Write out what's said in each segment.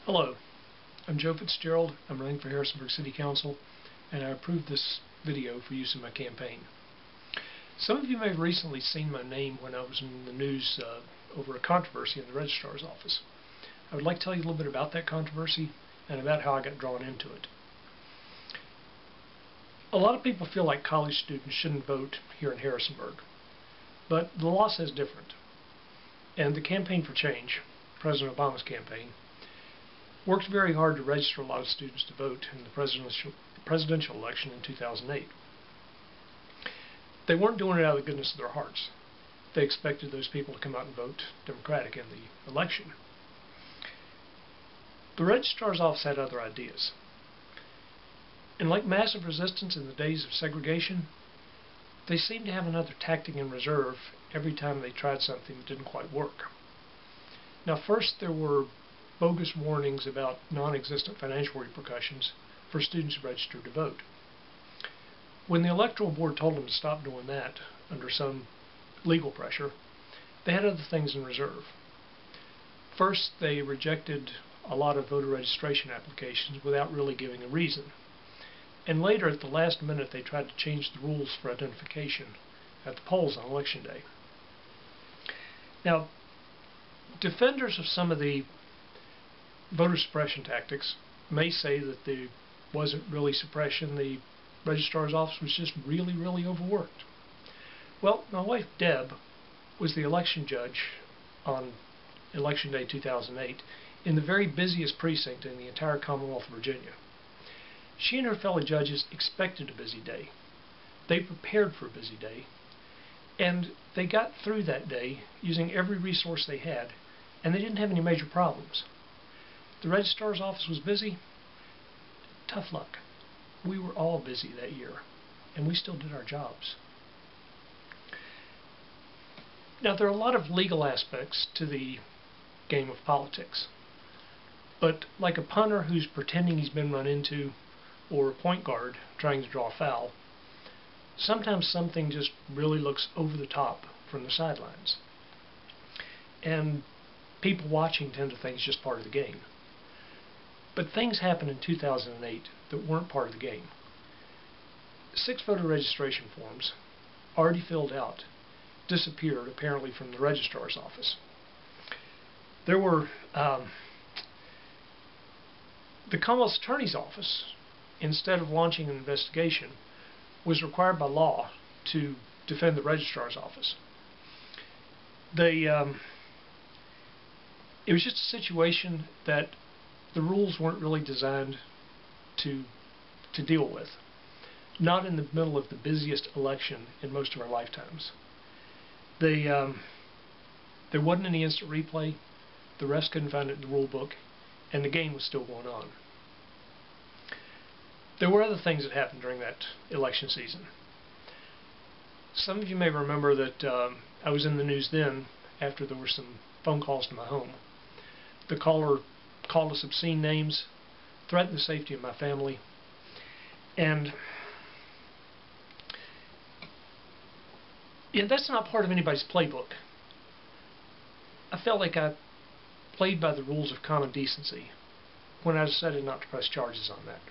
Hello, I'm Joe Fitzgerald. I'm running for Harrisonburg City Council, and I approve this video for use in my campaign. Some of you may have recently seen my name when I was in the news over a controversy in the Registrar's office. I would like to tell you a little bit about that controversy and about how I got drawn into it. A lot of people feel like college students shouldn't vote here in Harrisonburg, but the law says different. And the Campaign for Change, President Obama's campaign, worked very hard to register a lot of students to vote in the presidential election in 2008. They weren't doing it out of the goodness of their hearts. They expected those people to come out and vote Democratic in the election. The Registrar's office had other ideas. And like massive resistance in the days of segregation, they seemed to have another tactic in reserve every time they tried something that didn't quite work. Now, first there were bogus warnings about non-existent financial repercussions for students registered to vote. When the Electoral Board told them to stop doing that under some legal pressure, they had other things in reserve. First, they rejected a lot of voter registration applications without really giving a reason. And later, at the last minute, they tried to change the rules for identification at the polls on Election Day. Now, defenders of some of the voter suppression tactics may say that there wasn't really suppression, the Registrar's office was just really overworked. Well, my wife Deb was the election judge on Election Day 2008 in the very busiest precinct in the entire Commonwealth of Virginia. She and her fellow judges expected a busy day. They prepared for a busy day, and they got through that day using every resource they had, and they didn't have any major problems. The Registrar's office was busy. Tough luck. We were all busy that year, and we still did our jobs. Now, there are a lot of legal aspects to the game of politics, but like a punter who's pretending he's been run into, or a point guard trying to draw a foul, sometimes something just really looks over the top from the sidelines. And people watching tend to think it's just part of the game. But things happened in 2008 that weren't part of the game. 6 voter registration forms, already filled out, disappeared apparently from the Registrar's office. There were the Commonwealth Attorney's Office, instead of launching an investigation, was required by law to defend the Registrar's office. It was just a situation that the rules weren't really designed to deal with. Not in the middle of the busiest election in most of our lifetimes. There wasn't any instant replay, the refs couldn't find it in the rule book, and the game was still going on. There were other things that happened during that election season. Some of you may remember that I was in the news then after there were some phone calls to my home. The caller called us obscene names, threatened the safety of my family, and that's not part of anybody's playbook. I felt like I played by the rules of common decency when I decided not to press charges on that.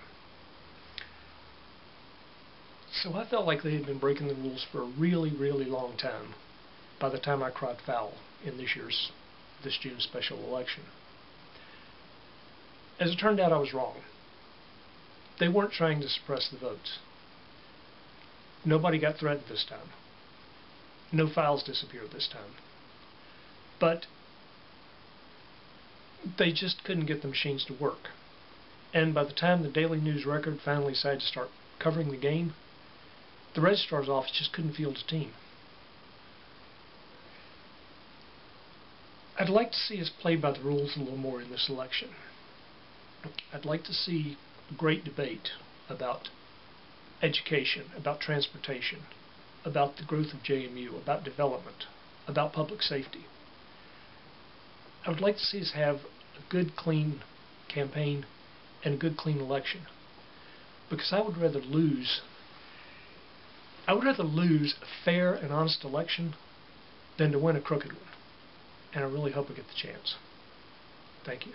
So I felt like they had been breaking the rules for a really long time by the time I cried foul in this June special election. As it turned out, I was wrong. They weren't trying to suppress the votes. Nobody got threatened this time. No files disappeared this time. But they just couldn't get the machines to work. And by the time the Daily News Record finally decided to start covering the game, the Registrar's office just couldn't field a team. I'd like to see us play by the rules a little more in this election. I'd like to see a great debate about education, about transportation, about the growth of JMU, about development, about public safety. I would like to see us have a good, clean campaign and a good, clean election. Because I would rather lose a fair and honest election than to win a crooked one. And I really hope we get the chance. Thank you.